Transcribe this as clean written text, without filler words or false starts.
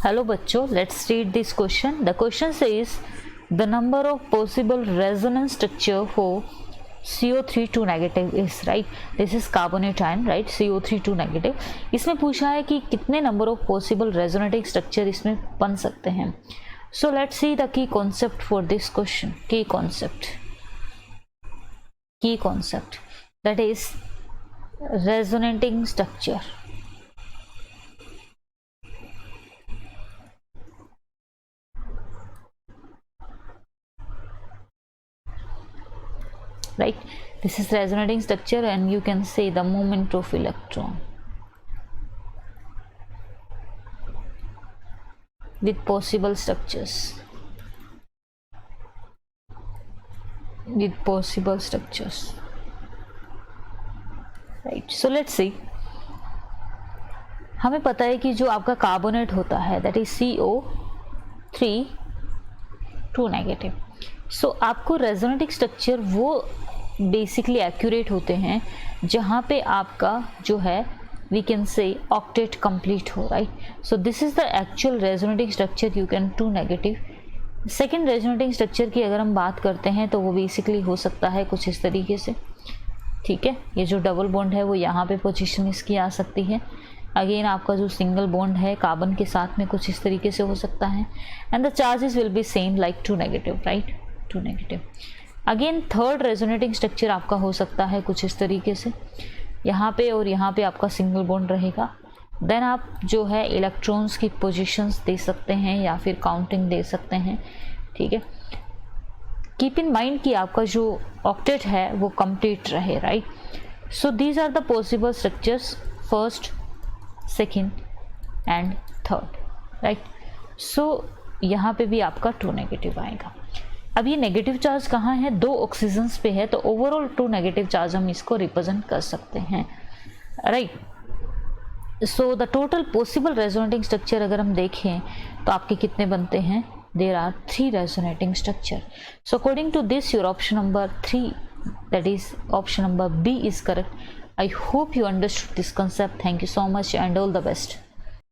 Hello बच्चों, let's read this question. The question says the number of possible resonance structure for CO3 negative is right. This is carbonate ion right, CO3 negative. इसमें पूछा है कि कितने number of possible resonating structure इसमें बन सकते हैं. So let's see the key concept for this question. Key concept that is resonating structure. Right, this is resonating structure and you can say the movement of electron with possible structures. Right, so let's see. हमें पता है कि जो आपका carbonate होता है that is CO3 negative. So आपको resonating structure वो बेसिकली एक्यूरेट होते हैं जहाँ पे आपका जो है we can say octet complete हो right. So this is the actual resonating structure you can 2 negative. Second resonating structure की अगर हम बात करते हैं तो वो बेसिकली हो सकता है कुछ इस तरीके से. ठीक है, ये जो डबल बॉन्ड है वो यहाँ पे पोजीशन इसकी आ सकती है. अगेन आपका जो सिंगल बॉन्ड है कार्बन के साथ में कुछ इस तरीके से हो सकता है. And the charges will be same like 2 negative right, 2 negative. Again third resonating structure आपका हो सकता है कुछ इस तरीके से. यहाँ पे और यहाँ पे आपका सिंगल बॉन्ड रहेगा. देन आप जो है इलेक्ट्रॉन्स की पोजीशंस दे सकते हैं या फिर काउंटिंग दे सकते हैं. ठीक है, कीप इन माइंड कि आपका जो ऑक्टेट है वो कंप्लीट रहे right. So these are the possible structures first, second and third right. So यहाँ पे भी आपका 2 नेगेटिव आएगा. अब ये नेगेटिव चार्ज कहाँ है, 2 ऑक्सीजन्स पे है, तो ओवरऑल 2 नेगेटिव चार्ज हम इसको रिप्रेजेंट कर सकते हैं right. So the total possible resonating structure अगर हम देखें तो आपके कितने बनते हैं, there are 3 resonating structure. So according to this your option number 3 that is option number B is correct. I hope you understood this concept. Thank you so much and all the best.